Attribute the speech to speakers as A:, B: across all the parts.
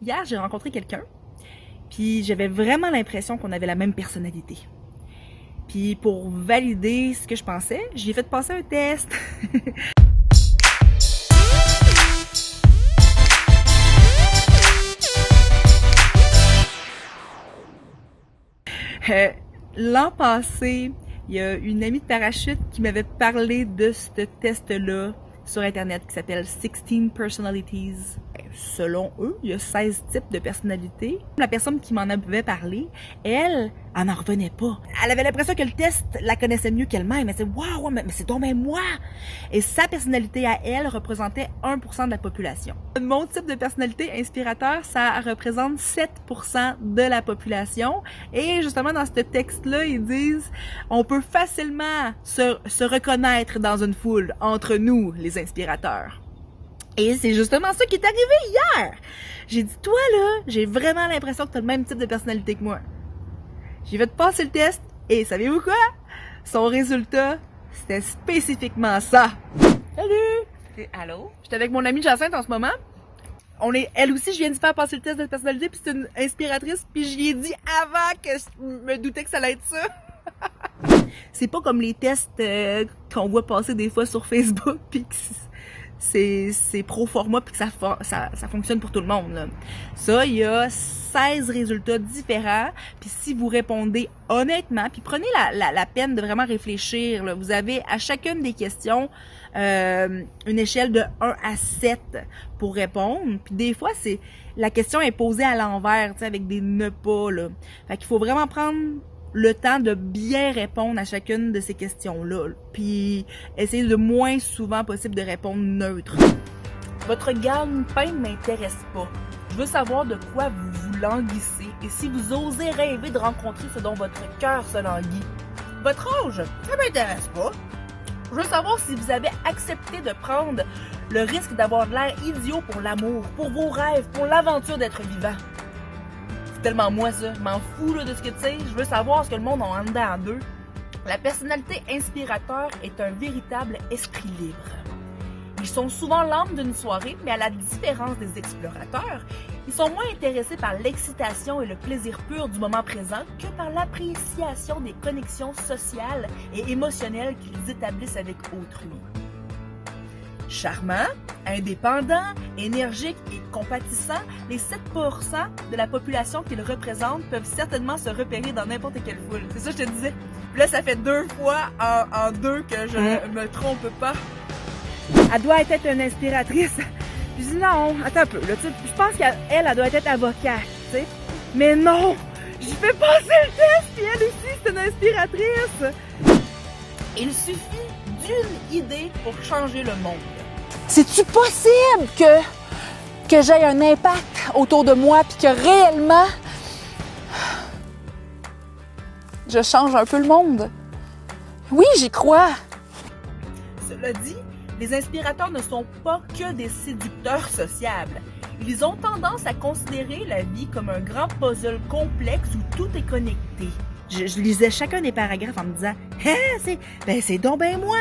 A: Hier, j'ai rencontré quelqu'un, puis j'avais vraiment l'impression qu'on avait la même personnalité. Puis pour valider ce que je pensais, j'ai fait passer un test. L'an passé, il y a une amie de parachute qui m'avait parlé de ce test-là sur Internet qui s'appelle 16 Personalities. Selon eux, il y a 16 types de personnalités. La personne qui m'en avait parlé, elle n'en revenait pas. Elle avait l'impression que le test la connaissait mieux qu'elle-même. Elle disait « Waouh, mais c'est donc bien moi! » Et sa personnalité à elle représentait 1% de la population. Mon type de personnalité inspirateur, ça représente 7% de la population. Et justement, dans ce texte-là, ils disent « On peut facilement se reconnaître dans une foule entre nous, les inspirateurs. » Et c'est justement ça qui est arrivé hier. J'ai dit, toi là, j'ai vraiment l'impression que t'as le même type de personnalité que moi. J'ai fait passer le test et savez-vous quoi? Son résultat, c'était spécifiquement ça. Salut!
B: Allô?
A: J'étais avec mon amie Jacinthe en ce moment. Elle aussi, je viens de faire passer le test de personnalité, puis c'est une inspiratrice, puis je lui ai dit avant que je me doutais que ça allait être ça. C'est pas comme les tests qu'on voit passer des fois sur Facebook, puis que c'est pro format puis que ça fonctionne pour tout le monde, là. Ça, il y a 16 résultats différents, puis si vous répondez honnêtement, puis prenez la peine de vraiment réfléchir, là. Vous avez à chacune des questions une échelle de 1 à 7 pour répondre, puis des fois, la question est posée à l'envers, tu sais, avec des ne pas, là. Fait qu'il faut vraiment prendre le temps de bien répondre à chacune de ces questions-là, puis essayer le moins souvent possible de répondre neutre. Votre gagne-pain ne m'intéresse pas. Je veux savoir de quoi vous vous languissez et si vous osez rêver de rencontrer ce dont votre cœur se languit. Votre âge, ça m'intéresse pas. Je veux savoir si vous avez accepté de prendre le risque d'avoir de l'air idiot pour l'amour, pour vos rêves, pour l'aventure d'être vivant. Tellement moi ça, je m'en fous là, de ce que tu sais, je veux savoir ce que le monde a en dedans d'eux. La personnalité inspirateur est un véritable esprit libre. Ils sont souvent l'âme d'une soirée, mais à la différence des explorateurs, ils sont moins intéressés par l'excitation et le plaisir pur du moment présent que par l'appréciation des connexions sociales et émotionnelles qu'ils établissent avec autrui. Charmant, indépendant, énergique et compatissant, les 7% de la population qu'ils représentent peuvent certainement se repérer dans n'importe quelle foule. C'est ça que je te disais. Puis là, ça fait 2 fois en 2 que je ne me trompe pas. Elle doit être une inspiratrice. Je dis non, attends un peu. Là, je pense qu'elle doit être avocate, tu sais. Mais non, j'ai fait passer le test, puis elle aussi, c'est une inspiratrice. Il suffit d'une idée pour changer le monde.
C: C'est-tu possible que j'aie un impact autour de moi puis que réellement je change un peu le monde? Oui, j'y crois.
A: Cela dit, les inspirateurs ne sont pas que des séducteurs sociables. Ils ont tendance à considérer la vie comme un grand puzzle complexe où tout est connecté. Je lisais chacun des paragraphes en me disant « Hein, c'est donc ben moi!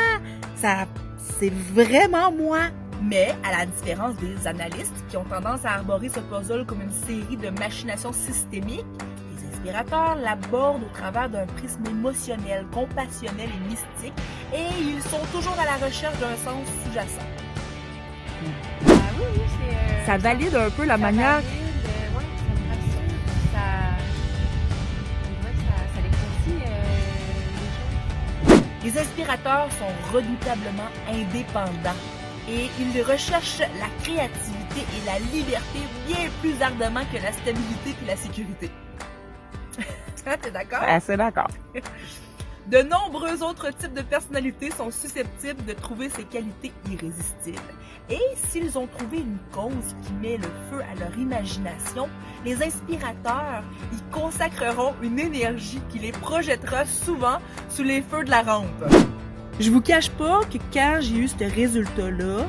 A: C'est vraiment moi! » Mais, à la différence des analystes qui ont tendance à arborer ce puzzle comme une série de machinations systémiques, les inspirateurs l'abordent au travers d'un prisme émotionnel, compassionnel et mystique, et ils sont toujours à la recherche d'un sens sous-jacent.
B: Ah oui, c'est...
A: Ça valide un peu la manière...
B: Valide, ouais, ça me rassure, on dirait que ça l'éclaircit les choses.
A: Les inspirateurs sont redoutablement indépendants. Et ils recherchent la créativité et la liberté bien plus ardemment que la stabilité et la sécurité. T'es d'accord?
C: Assez d'accord.
A: De nombreux autres types de personnalités sont susceptibles de trouver ces qualités irrésistibles. Et s'ils ont trouvé une cause qui met le feu à leur imagination, les inspirateurs y consacreront une énergie qui les projettera souvent sous les feux de la rampe. Je vous cache pas que quand j'ai eu ce résultat-là,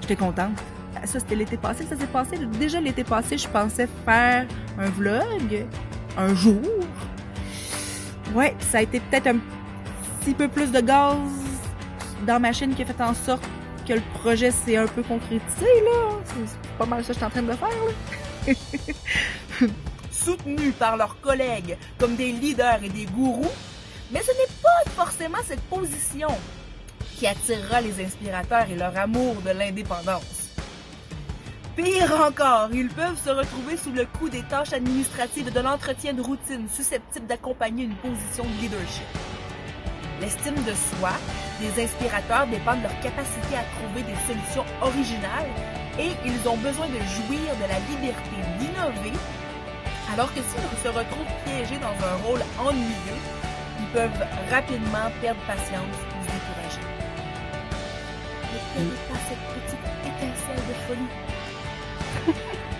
A: j'étais contente. Ça, c'était l'été passé, ça s'est passé. Déjà l'été passé, je pensais faire un vlog un jour. Ouais, ça a été peut-être un petit peu plus de gaz dans ma chaîne qui a fait en sorte que le projet s'est un peu concrétisé, là. C'est pas mal ça que je suis en train de faire, là. Soutenus par leurs collègues comme des leaders et des gourous, mais ce n'est pas forcément cette position qui attirera les inspirateurs et leur amour de l'indépendance. Pire encore, ils peuvent se retrouver sous le coup des tâches administratives et de l'entretien de routine susceptibles d'accompagner une position de leadership. L'estime de soi des inspirateurs dépend de leur capacité à trouver des solutions originales et ils ont besoin de jouir de la liberté d'innover, alors que s'ils se retrouvent piégés dans un rôle ennuyeux, ils peuvent rapidement perdre patience ou se décourager. Ne perdez pas cette petite étincelle de folie.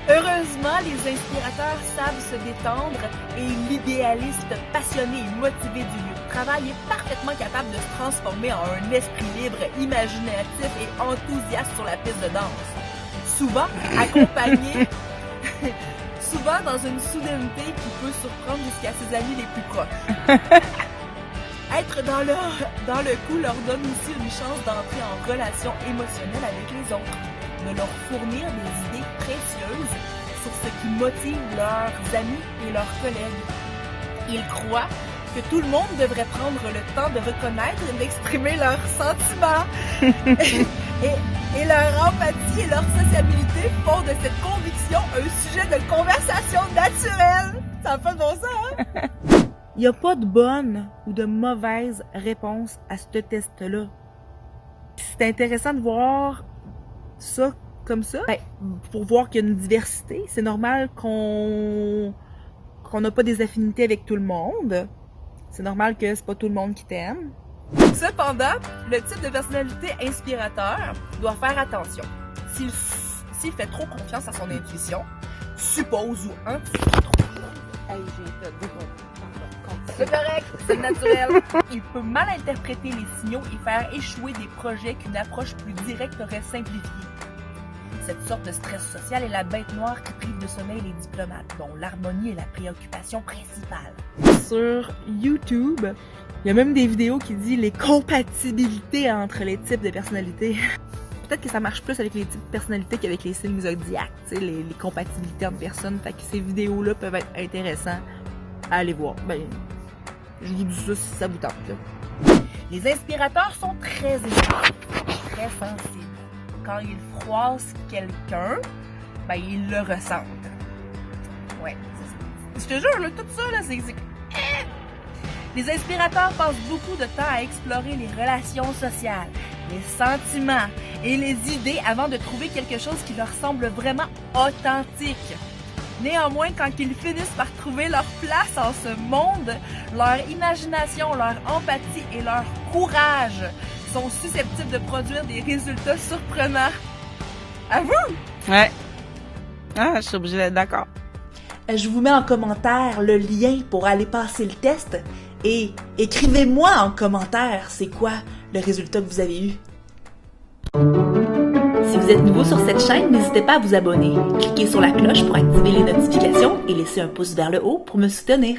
A: Heureusement, les inspirateurs savent se détendre et l'idéaliste passionné et motivé du lieu de travail est parfaitement capable de se transformer en un esprit libre, imaginatif et enthousiaste sur la piste de danse. Souvent accompagné, souvent dans une soudaineté qui peut surprendre jusqu'à ses amis les plus proches. Être dans le coup leur donne aussi une chance d'entrer en relation émotionnelle avec les autres, de leur fournir des idées précieuses sur ce qui motive leurs amis et leurs collègues. Ils croient que tout le monde devrait prendre le temps de reconnaître et d'exprimer leurs sentiments. et leur empathie et leur sociabilité font de cette conviction un sujet de conversation naturelle. Ça n'a pas de bon sens, hein? Il n'y a pas de bonne ou de mauvaise réponse à ce test-là. C'est intéressant de voir ça comme ça, pour voir qu'il y a une diversité. C'est normal qu'on n'a pas des affinités avec tout le monde. C'est normal que c'est pas tout le monde qui t'aime. Cependant, le type de personnalité inspirateur doit faire attention. S'il fait trop confiance à son intuition, suppose ou anticipe trop.
B: Hey, j'ai été
A: C'est correct, c'est naturel. Il peut mal interpréter les signaux et faire échouer des projets qu'une approche plus directe aurait simplifiés. Cette sorte de stress social est la bête noire qui prive de sommeil les diplomates, dont l'harmonie est la préoccupation principale. Sur YouTube, il y a même des vidéos qui disent les compatibilités entre les types de personnalités. Peut-être que ça marche plus avec les types de personnalités qu'avec les signes zodiaques, tu sais, les compatibilités entre personnes. Fait que ces vidéos-là peuvent être intéressantes à aller voir. Ben, je vous dis ça si ça vous tente, là. Les inspirateurs sont très émotifs, très sensibles. Quand ils froissent quelqu'un, ben ils le ressentent. Ouais, je te jure, là, tout ça, là, c'est... Les inspirateurs passent beaucoup de temps à explorer les relations sociales, les sentiments et les idées avant de trouver quelque chose qui leur semble vraiment authentique. Néanmoins, quand ils finissent par trouver leur place en ce monde, leur imagination, leur empathie et leur courage sont susceptibles de produire des résultats surprenants. À vous!
D: Ouais. Ah, je suis obligée d'être d'accord.
C: Je vous mets en commentaire le lien pour aller passer le test et écrivez-moi en commentaire c'est quoi le résultat que vous avez eu. Si vous êtes nouveau sur cette chaîne, n'hésitez pas à vous abonner. Cliquez sur la cloche pour activer les notifications et laissez un pouce vers le haut pour me soutenir.